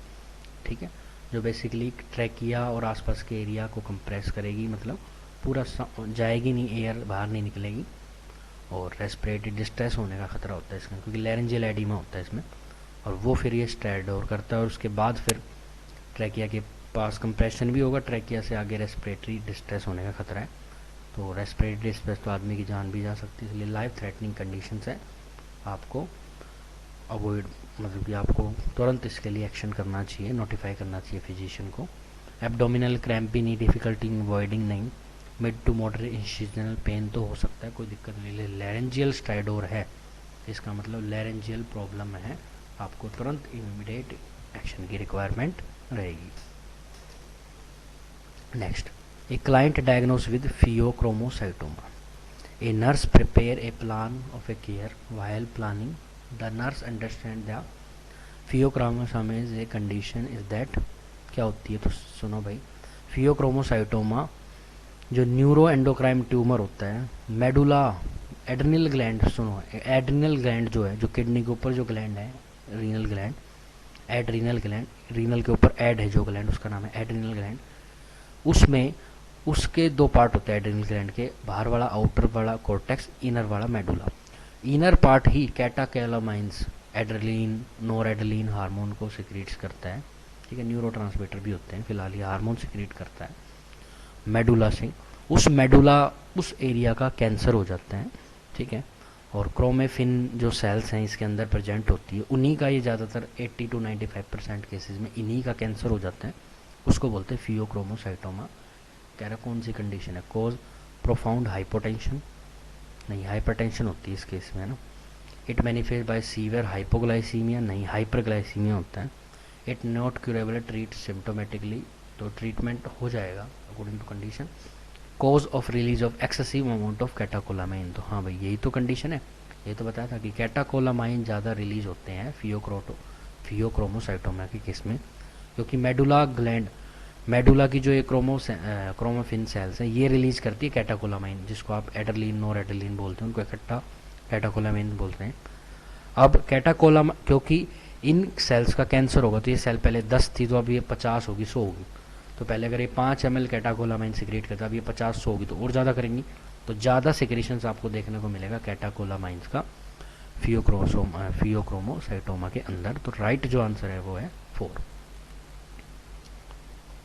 ठीक है, जो बेसिकली ट्रैकिया और आसपास के एरिया को कंप्रेस करेगी, मतलब पूरा जाएगी नहीं, एयर बाहर नहीं निकलेगी, और रेस्पिरेटरी डिस्ट्रेस होने का खतरा होता है इसमें, क्योंकि लैरेंजियल एडिमा होता है इसमें, और वो फिर ये स्ट्राइडोर करता है, और उसके बाद फिर ट्रैकिया के पास कंप्रेशन भी होगा, ट्रैकिया से आगे रेस्पिरेटरी डिस्ट्रेस होने का खतरा है। तो रेस्पिरेटरी डिस्ट्रेस तो आदमी की जान भी जा सकती है, इसलिए लाइफ थ्रेटनिंग कंडीशंस है, आपको अवॉइड, मतलब कि आपको तुरंत इसके लिए एक्शन करना चाहिए, नोटिफाई करना चाहिए फिजिशियन को। एब्डोमिनल क्रैम्प भी नहीं, डिफिकल्टी इन वॉइडिंग नहीं, mid to moderate incisional pain तो हो सकता है, कोई दिक्कत नहीं। लैरेंजियल स्ट्राइडोर है, इसका मतलब लैरेंजियल प्रॉब्लम है, आपको तुरंत इमीडिएट एक्शन की रिक्वायरमेंट रहेगी। Next, a client diagnose with phaeochromocytoma, a nurse prepare a plan of a care, while planning the nurse understand the phaeochromocytoma is a condition is that, क्या होती है तो सुनो भाई। फियोक्रोमोसाइटोमा जो न्यूरो एंडोक्राइन ट्यूमर होता है, मेडुला एड्रिनल ग्लैंड, सुनो एड्रिनल ग्लैंड जो है, जो किडनी के ऊपर जो ग्लैंड है, renal gland, adrenal gland, renal के ऊपर एड है जो ग्लैंड, उसका नाम है एड्रिनल ग्लैंड। उसमें उसके दो पार्ट होते हैं एड्रिनल ग्लैंड के, बाहर वाला आउटर वाला कॉर्टेक्स, इनर वाला मेडुला। इनर पार्ट ही कैटाकोलामाइंस, एड्रेलिन नोरेडलिन हार्मोन को सिक्रीट्स करता है, ठीक है, न्यूरोट्रांसमीटर भी होते हैं, फिलहाल ये हार्मोन सिक्रीट करता है मेडुला से। उस मेडुला उस एरिया का कैंसर हो जाता है, ठीक है, और क्रोमेफिन जो सेल्स हैं इसके अंदर प्रेजेंट होती है, उन्हीं का ये ज़्यादातर 80 to 95% केसेस में इन्हीं का कैंसर हो जाता है, उसको बोलते हैं फियोक्रोमोसाइटोमा। कह रहा कौन सी कंडीशन है, कोज प्रोफाउंड हाइपोटेंशन, नहीं हाइपरटेंशन होती है इस केस में, है ना। It manifest by severe hypoglycaemia, नहीं हाइपरग्लाइसीमिया होता है। It not curable, treat symptomatically, तो ट्रीटमेंट हो जाएगा according to condition. Cause of release of excessive amount of catecholamine, तो हाँ भाई यही तो कंडीशन है, ये तो बताया था कि कैटाकोलामाइन ज़्यादा रिलीज होते हैं फियोक्रोमोसाइटोमा के केस में, क्योंकि मेडुला ग्लैंड, मेडुला की जो ये क्रोमोफिन सेल्स हैं ये रिलीज करती है कैटाकोलामाइन, जिसको आप एड्रेलिन नोरेडलिन बोलते हैं, उनको इकट्ठा कैटाकोलामाइन बोलते हैं। अब कैटाकोलाम, क्योंकि इन सेल्स का कैंसर होगा तो ये सेल पहले 10 थी तो अब ये 50 होगी, 100 होगी, तो पहले अगर ये 5 ml कैटाकोलामाइन सिक्रेट करता, अब ये 50-100 होगी, तो और ज़्यादा करेंगी, तो ज़्यादा सिक्रेशंस आपको देखने को मिलेगा कैटाकोलामाइंस का फियोक्रोमोसाइटोमा के अंदर। तो राइट जो आंसर है वो है 4।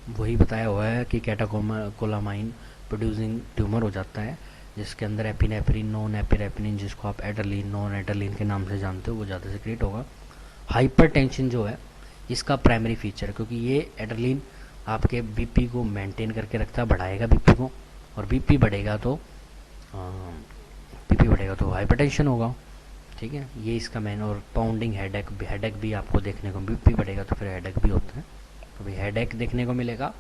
वही बताया हुआ है कि कैटाकोलामाइन प्रोड्यूसिंग ट्यूमर हो जाता है, जिसके अंदर एपिनेफ्रिन, नॉन एपिनेफ्रिन, जिसको आप एड्रेलिन नॉन एड्रेलिन के नाम से जानते हो, वो ज़्यादा सिक्रेट होगा। हाइपरटेंशन जो है इसका प्राइमरी फीचर, क्योंकि ये एड्रेलिन आपके बीपी को मेंटेन करके रखता है, बढ़ाएगा बीपी को, और बीपी बढ़ेगा तो हाइपरटेंशन होगा, ठीक है, ये इसका मेन। और पाउंडिंग हेडेक भी आपको देखने को, बीपी बढ़ेगा तो फिर हेडेक भी होता है, तो भाई हेडेक देखने को मिलेगा,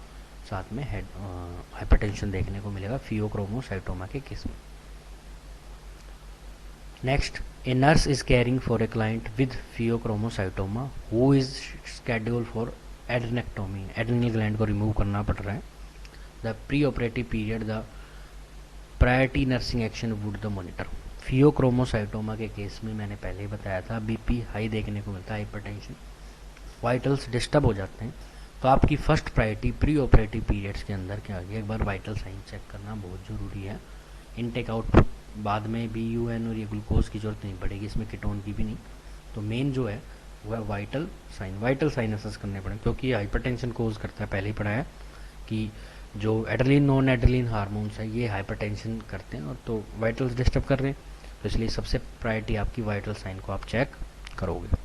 साथ में हाइपरटेंशन देखने को मिलेगा फियोक्रोमोसाइटोमा के केस में। Next, a nurse is caring for a client with pheochromocytoma who is schedule for adrenalectomy, adrenal gland को रिमूव करना पड़ रहा है। The pre operative period, the priority nursing action would the monitor. Pheochromocytoma के केस में मैंने पहले ही बताया था, बीपी हाई देखने को मिलता है, हाइपरटेंशन, वाइटल्स डिस्टर्ब हो जाते हैं, तो आपकी first priority pre operative periods के अंदर क्या होगी, एक बार वाइटल साइन चेक करना बहुत ज़रूरी है। इनटेक आउटपुट बाद में BUN और ये ग्लूकोज की जरूरत नहीं पड़ेगी, इसमें कीटोन की भी नहीं, तो मेन जो है वो है वाइटल साइन असेस करने पड़े, क्योंकि हाइपरटेंशन कोज करता है, पहले ही पढ़ा है कि जो एड्रेनलिन नॉन एड्रेनलिन हार्मोन्स है ये हाइपरटेंशन करते हैं और तो वाइटल्स डिस्टर्ब कर रहे हैं, तो इसलिए सबसे प्रायोरिटी आपकी वाइटल साइन को आप चेक करोगे।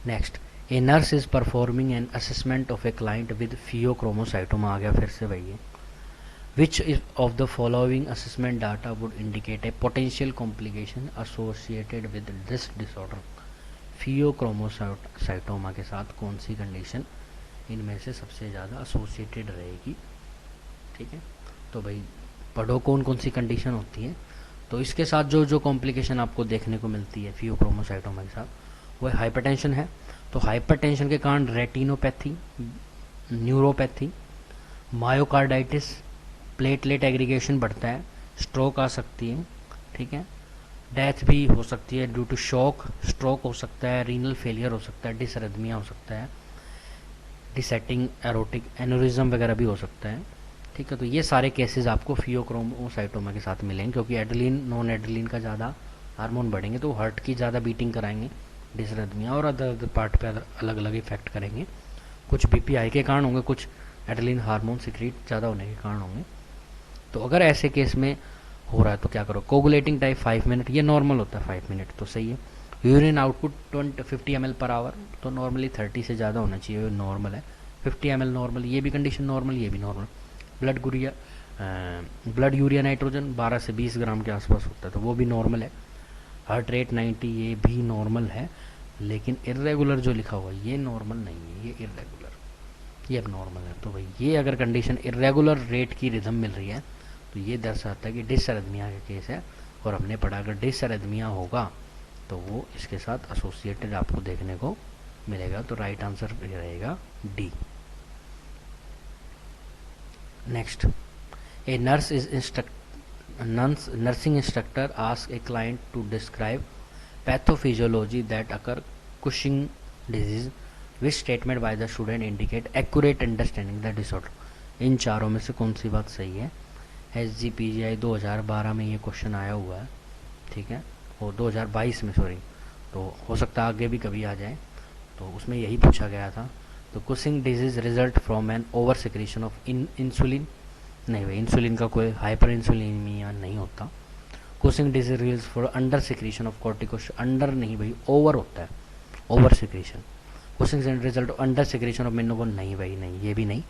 Next, a nurse is performing an assessment of a client with pheochromocytoma, आ गया फिर से भाई। Which of the following assessment data would indicate a potential complication associated with this disorder? Phaeochromocytoma के साथ कौन सी कंडीशन इनमें से सबसे ज़्यादा एसोसिएटेड रहेगी? ठीक है, तो भाई पढ़ो कौन कौन सी कंडीशन होती है। तो इसके साथ जो जो कॉम्प्लिकेशन आपको देखने को मिलती है फियोक्रोमोसाइटोमा के साथ, वो हाइपरटेंशन है। तो हाइपरटेंशन के कारण retinopathy, neuropathy, myocarditis, platelet aggregation बढ़ता है, स्ट्रोक आ सकती है, ठीक है, डेथ भी हो सकती है ड्यू टू शॉक, स्ट्रोक हो सकता है, रीनल फेलियर हो सकता है, डिसरिथमिया हो सकता है, डिसेटिंग एरोटिक एनोरिज्म वगैरह भी हो सकता है। ठीक है, तो ये सारे केसेस आपको फियोक्रोमोसाइटोमा के साथ मिलेंगे, क्योंकि एड्रेनलिन नॉन एड्रेनलिन का ज़्यादा हार्मोन बढ़ेंगे तो हार्ट की ज़्यादा बीटिंग कराएंगे, डिसरिथमिया और अदर पार्ट पे अलग अलग इफेक्ट करेंगे। कुछ बीपीआई के कारण होंगे, कुछ एड्रेनलिन हार्मोन सिक्रीट ज़्यादा होने के कारण होंगे। तो अगर ऐसे केस में हो रहा है तो क्या करो, कोगुलेटिंग टाइप 5 मिनट, ये नॉर्मल होता है 5 मिनट तो सही है। Urine output 50 ml per hour, तो नॉर्मली 30 से ज़्यादा होना चाहिए, नॉर्मल है। 50 ml नॉर्मल, ये भी कंडीशन नॉर्मल, ये भी नॉर्मल। ब्लड यूरिया नाइट्रोजन 12 से 20 ग्राम के आसपास होता है, तो वो भी नॉर्मल है। हार्ट रेट 90, ये भी नॉर्मल है, लेकिन इर्रेगुलर जो लिखा हुआ है ये नॉर्मल नहीं है, ये इर्रेगुलर, ये अब नॉर्मल है। तो भाई ये अगर कंडीशन इर्रेगुलर रेट की रिदम मिल रही है तो ये दर्शाता है कि डिसरिथमिया का केस है। और हमने पढ़ा अगर डिसरिथमिया होगा तो वो इसके साथ एसोसिएटेड आपको देखने को मिलेगा। तो राइट आंसर रहेगा D. Next, a nursing instructor ask a client to describe pathophysiology that occur Cushing disease, which statement by the student indicate accurate understanding the disorder. इन चारों में से कौन सी बात सही है? SGPGI 2012 में ये क्वेश्चन आया हुआ है, ठीक है, और 2022 में, सॉरी, तो हो सकता है आगे भी कभी आ जाए। तो उसमें यही पूछा गया था। तो Cushing disease result from an over secretion of insulin, नहीं भाई, इंसुलिन का कोई हाइपर इंसुलिनीमिया नहीं होता। Cushing disease result for under secretion of corticoids, under नहीं भाई, ओवर होता है, over secretion. Cushing result under secretion of मिनोगोन, नहीं भाई नहीं, ये भी नहीं।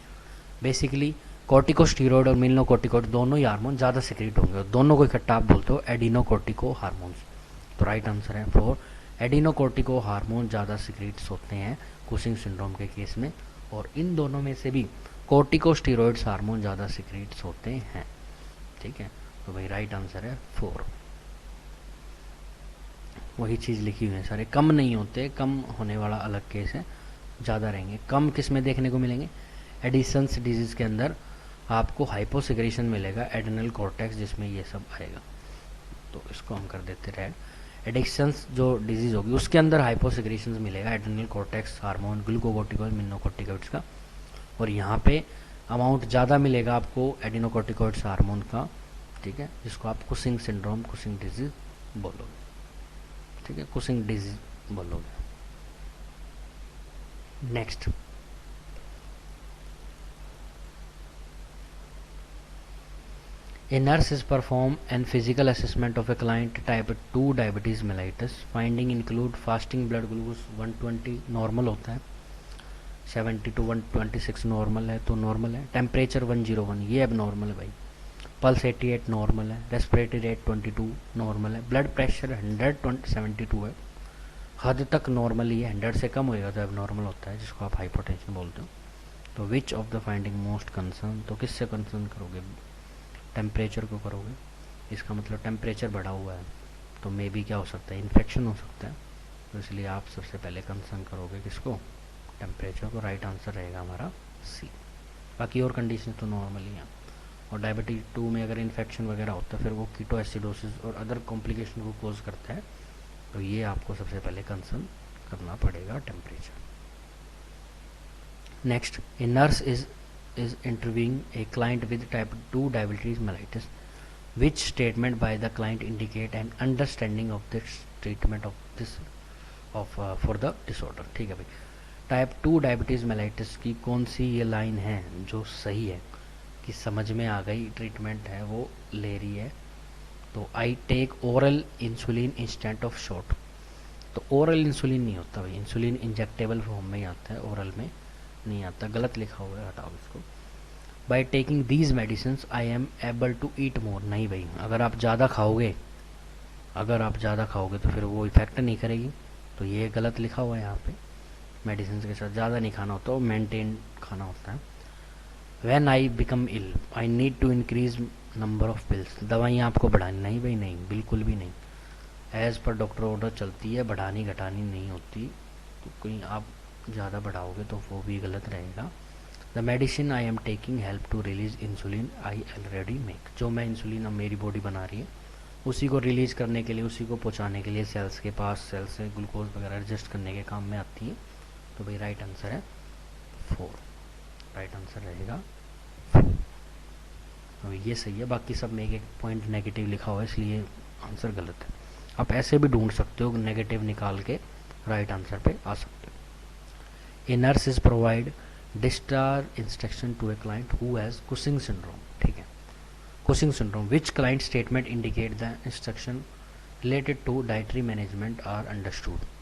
बेसिकली कॉर्टिकोस्टीरॉइड और मिलनोकॉर्टिकॉइड दोनों ही हार्मोन ज़्यादा सिक्रीट होंगे, और दोनों को इकट्ठा आप बोलते हो एडिनोकॉर्टिको हार्मोन्स। तो राइट आंसर है 4, एडिनोकॉर्टिको हार्मोन ज़्यादा सिक्रीट्स होते हैं कुशिंग सिंड्रोम के केस में, और इन दोनों में से भी कॉर्टिकोस्टीरॉइड्स हार्मोन ज़्यादा सिक्रीट्स होते हैं। ठीक है, तो भाई राइट आंसर है 4। वही चीज़ लिखी हुई है सारे, कम नहीं होते, कम होने वाला अलग केस है, ज़्यादा रहेंगे। कम किस में देखने को मिलेंगे? एडिसन्स डिजीज़ के अंदर आपको हाइपोसिक्रेशन मिलेगा एड्रेनल कॉर्टेक्स, जिसमें ये सब आएगा। तो इसको हम कर देते रेड। एडिक्शंस जो डिजीज़ होगी उसके अंदर हाइपोसिक्रेशन मिलेगा एड्रेनल कॉर्टेक्स हार्मोन, ग्लूकोकॉर्टिकॉइड, मिनोकॉर्टिकॉइड्स का, और यहाँ पे अमाउंट ज़्यादा मिलेगा आपको एडिनोकॉर्टिकॉइड्स हार्मोन का, ठीक है, जिसको आप कुशिंग सिंड्रोम, कुशिंग डिजीज बोलोगे, ठीक है, कुशिंग डिजीज बोलोगे। Next, a nurse is perform an physical assessment of a client type 2 diabetes mellitus. Finding include fasting blood glucose 120 normal होता है, 70 to 126 नॉर्मल है, तो नॉर्मल है। टेम्परेचर 101, ये अब नॉर्मल है भाई। पल्स 88 नॉर्मल है। रेस्पिरेटरी रेट 22 नॉर्मल है। ब्लड प्रेशर 172 है, हद तक नॉर्मल ही है, 100 से कम होएगा तो अब नॉर्मल होता है, जिसको आप हाइपोटेंशन बोलते हो। तो विच of the finding most concern, तो किससे कंसर्न करोगे? टेम्परेचर को करोगे, इसका मतलब टेम्परेचर बढ़ा हुआ है, तो मे बी क्या हो सकता है, इन्फेक्शन हो सकता है, तो इसलिए आप सबसे पहले कंसर्न करोगे किसको? टेम्परेचर को। राइट आंसर रहेगा हमारा सी। बाकी और कंडीशन तो नॉर्मल ही हैं। और डायबिटीज 2 में अगर इन्फेक्शन वगैरह होता है फिर वो कीटो एसिडोसिस और अदर कॉम्प्लिकेशन को कोज करता है, तो ये आपको सबसे पहले कंसर्न करना पड़ेगा temperature. Next, a nurse is interviewing a client with type 2 diabetes mellitus. Which statement by the client indicate an understanding of this treatment of this for the disorder? ठीक है भाई, टाइप 2 डायबिटीज़ मेलाइटिस की कौन सी ये लाइन है जो सही है कि समझ में आ गई, ट्रीटमेंट है वो ले रही है। तो I take oral insulin instant of shot. तो ओरल इंसुलिन नहीं होता भाई, इंसुलिन इंजेक्टेबल फॉर्म में ही आता है, ओरल में नहीं आता, गलत लिखा हुआ है, हटाओ इसको। By taking these medicine I am able to eat more. नहीं भाई, अगर आप ज़्यादा खाओगे तो फिर वो इफेक्ट नहीं करेगी, तो ये गलत लिखा हुआ है यहाँ पे। मेडिसिन के साथ ज़्यादा नहीं खाना होता, वो मेंटेन खाना होता है। When I become ill I need to increase number of pills. दवाइयाँ आपको बढ़ानी नहीं भाई, नहीं, बिल्कुल भी नहीं। एज़ पर डॉक्टर ऑर्डर चलती है, बढ़ानी घटानी नहीं होती। तो कहीं आप ज़्यादा बढ़ाओगे तो वो भी गलत रहेगा। The medicine I am taking help to release insulin I already make. जो मैं इंसुलिन अब मेरी बॉडी बना रही है उसी को रिलीज करने के लिए, उसी को पहुँचाने के लिए सेल्स के पास, सेल्स से ग्लूकोज वगैरह एडजस्ट करने के काम में आती है। तो भाई राइट आंसर है 4, राइट आंसर रहेगा 4। अभी ये सही है, बाकी सब में एक एक पॉइंट नेगेटिव लिखा हुआ है इसलिए आंसर गलत है। आप ऐसे भी ढूंढ सकते हो, नेगेटिव निकाल के राइट आंसर पे आ सकते हो। A nurse is provide discharge instruction to a client who has Cushing syndrome. ठीक है, Cushing syndrome which client statement indicate the instruction related to dietary management are understood.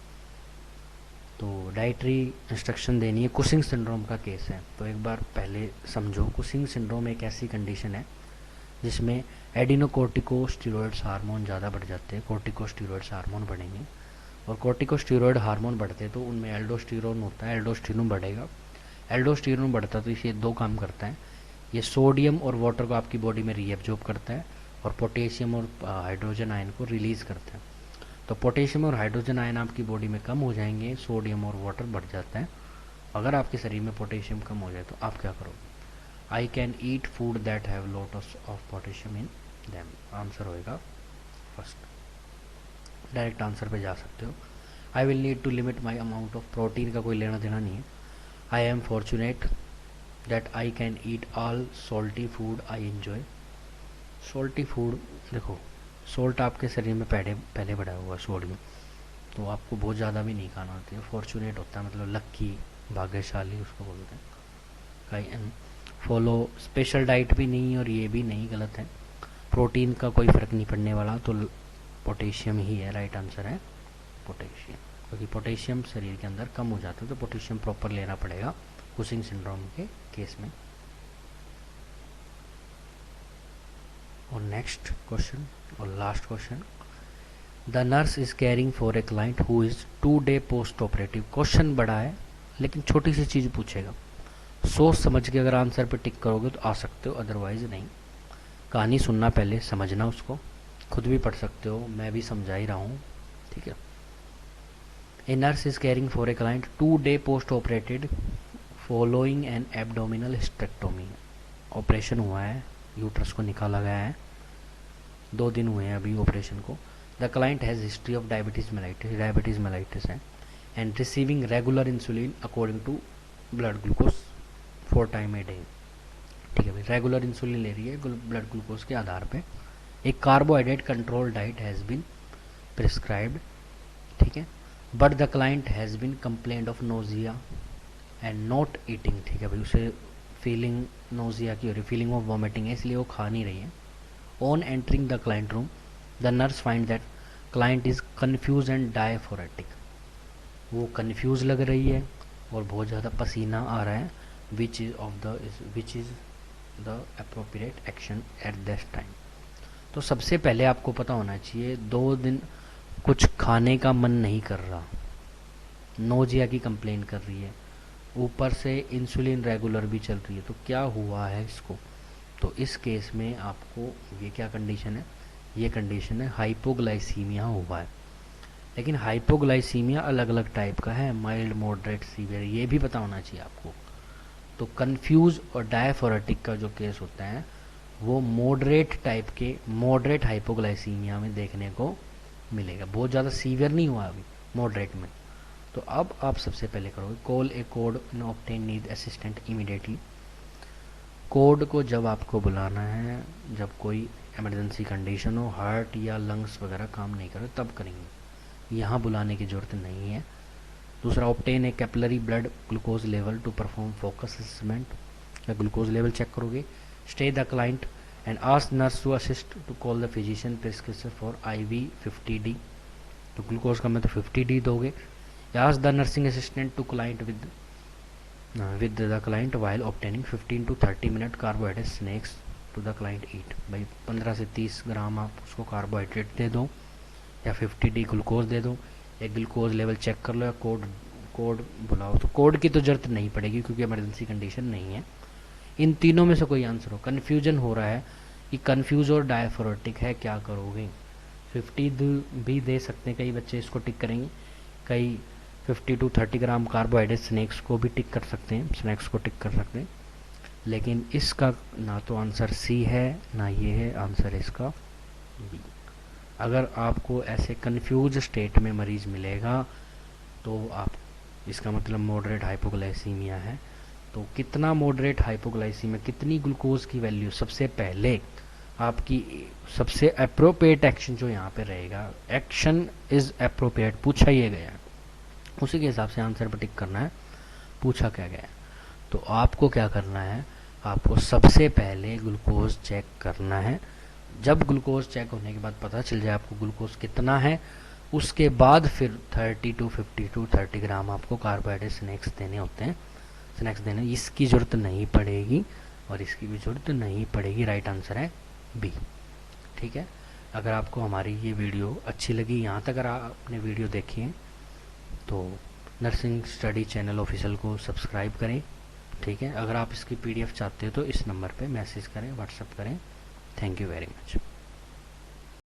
तो डाइटरी इंस्ट्रक्शन देनी है, कुशिंग सिंड्रोम का केस है। तो एक बार पहले समझो, कुशिंग सिंड्रोम एक ऐसी कंडीशन है जिसमें एडिनोकोर्टिकोस्टेरॉइड्स हार्मोन ज़्यादा बढ़ जाते हैं, कोर्टिकोस्टेरॉइड्स हार्मोन बढ़ेंगे, और कोर्टिकोस्टेरॉइड हार्मोन बढ़ते हैं तो उनमें एल्डोस्टेरोन होता है, एल्डोस्टेरोन बढ़ेगा। एल्डोस्टेरोन बढ़ता तो इसे 2 काम करता है, ये सोडियम और वाटर को आपकी बॉडी में रीएब्जॉर्ब करता है और पोटेशियम और हाइड्रोजन आयन को रिलीज़ करता है। तो पोटेशियम और हाइड्रोजन आयन आपकी बॉडी में कम हो जाएंगे, सोडियम और वाटर बढ़ जाता है। अगर आपके शरीर में पोटेशियम कम हो जाए तो आप क्या करोगे? I can eat food that have lot of potassium in them. Answer होएगा फर्स्ट, डायरेक्ट आंसर पे जा सकते हो। I will need to limit my amount of protein का कोई लेना देना नहीं है। I am fortunate that I can eat all salty food I enjoy. Salty food, देखो सोल्ट आपके शरीर में पहले बढ़ा हुआ है, सोडियम, तो आपको बहुत ज़्यादा भी नहीं खाना होता है। फॉर्चुनेट होता है मतलब लक्की, भाग्यशाली उसको बोलते हैं। कहीं फॉलो स्पेशल डाइट भी नहीं और ये भी नहीं, गलत है। प्रोटीन का कोई फ़र्क नहीं पड़ने वाला, तो पोटेशियम ही है, राइट आंसर है पोटेशियम, क्योंकि पोटेशियम शरीर के अंदर कम हो जाता है तो पोटेशियम प्रॉपर लेना पड़ेगा कुशिंग सिंड्रोम के केस में। और नेक्स्ट क्वेश्चन और last question, the nurse is caring for a client who is 2 day post operative. Question बड़ा है लेकिन छोटी सी चीज़ पूछेगा, सोच समझ के अगर आंसर पे टिक करोगे तो आ सकते हो, अदरवाइज नहीं। कहानी सुनना पहले, समझना उसको, खुद भी पढ़ सकते हो, मैं भी समझा ही रहा हूँ, ठीक है। A nurse is caring for a client 2 day post operated following an abdominal hysterectomy. Operation हुआ है, यूट्रस को निकाला गया है, 2 दिन हुए हैं अभी ऑपरेशन को। The client has history of diabetes mellitus है, and receiving regular insulin according to blood glucose 4 time a day. ठीक है भाई, रेगुलर इंसुलिन ले रही है ब्लड ग्लूकोज के आधार पे। एक carbohydrate control diet has been prescribed, ठीक है, but the client has been complaint of nausea and not eating. ठीक है भाई, उसे फीलिंग नोजिया की हो रही, फीलिंग ऑफ वॉमिटिंग है, इसलिए वो खा नहीं रही है। On entering the client room the nurse find that client is confuse and diaphoretic. वो कन्फ्यूज लग रही है और बहुत ज़्यादा पसीना आ रहा है। Which is the appropriate action at this time. तो सबसे पहले आपको पता होना चाहिए, 2 दिन कुछ खाने का मन नहीं कर रहा, नोजिया की कंप्लेन कर रही है, ऊपर से इंसुलिन रेगुलर भी चल रही है, तो क्या हुआ है इसको? तो इस केस में आपको ये क्या कंडीशन है, ये कंडीशन है हाइपोग्लाइसीमिया हुआ है। लेकिन हाइपोग्लाइसीमिया अलग अलग टाइप का है, माइल्ड, मॉडरेट, सीवियर, ये भी पता होना चाहिए आपको। तो कंफ्यूज और डायफोरेटिक का जो केस होता है वो मॉडरेट टाइप के, मॉडरेट हाइपोग्लाइसीमिया में देखने को मिलेगा। बहुत ज़्यादा सीवियर नहीं हुआ अभी, मॉडरेट में। तो अब आप सबसे पहले करोगे call A code and obtain need assistant immediately. Code को जब आपको बुलाना है, जब कोई इमरजेंसी कंडीशन हो, हार्ट या लंग्स वगैरह काम नहीं करे, तब करेंगे, यहाँ बुलाने की ज़रूरत नहीं है। दूसरा, obtain a capillary blood glucose level to perform focus assessment, या ग्लूकोज लेवल चेक करोगे। Stay the client and ask nurse to assist to call the physician prescription for IV 50D, तो ग्लूकोज का मैं तो 50D दोगे। Ask the nursing assistant to client with the client while obtaining 15 to 30 minute carbohydrate snacks to the client eat, भाई 15 से 30 ग्राम आप उसको कार्बोहाइड्रेट दे दो, या 50D ग्लूकोज दे दो, या ग्लूकोज लेवल चेक कर लो, या कोड बुलाओ। तो कोड की तो ज़रूरत नहीं पड़ेगी क्योंकि इमरजेंसी कंडीशन नहीं है। इन तीनों में से कोई आंसर हो। कन्फ्यूजन हो रहा है कि कन्फ्यूज और डायफोरेटिक है, क्या करोगे? 50 भी दे सकते हैं, कई बच्चे इसको टिक करेंगे, कई 50 to 30 ग्राम कार्बोहाइड्रेट स्नैक्स को भी टिक कर सकते हैं, स्नैक्स को टिक कर सकते हैं। लेकिन इसका ना तो आंसर सी है ना ये है, आंसर इसका बी। अगर आपको ऐसे कंफ्यूज स्टेट में मरीज मिलेगा तो आप, इसका मतलब मॉडरेट हाइपोग्लाइसीमिया है। तो कितना मॉडरेट हाइपोग्लाइसीमिया, कितनी ग्लूकोज की वैल्यू, सबसे पहले आपकी सबसे अप्रोप्रिएट एक्शन जो यहाँ पे रहेगा, एक्शन इज अप्रोप्रिएट पूछा ही गया, उसी के हिसाब से आंसर पर टिक करना है, पूछा क्या गया। तो आपको क्या करना है, आपको सबसे पहले ग्लूकोज चेक करना है। जब ग्लूकोज चेक होने के बाद पता चल जाए आपको ग्लूकोज कितना है, उसके बाद फिर 30 to 50 to 30 ग्राम आपको कार्बोहाइड्रेट स्नैक्स देने होते हैं, स्नैक्स देने, इसकी ज़रूरत नहीं पड़ेगी और इसकी भी ज़रूरत नहीं पड़ेगी। राइट आंसर है बी। ठीक है, अगर आपको हमारी ये वीडियो अच्छी लगी, यहाँ तक अगर आपने वीडियो देखी है तो नर्सिंग स्टडी चैनल ऑफिशियल को सब्सक्राइब करें। ठीक है, अगर आप इसकी PDF चाहते हो तो इस नंबर पे मैसेज करें, व्हाट्सएप करें। Thank you very much.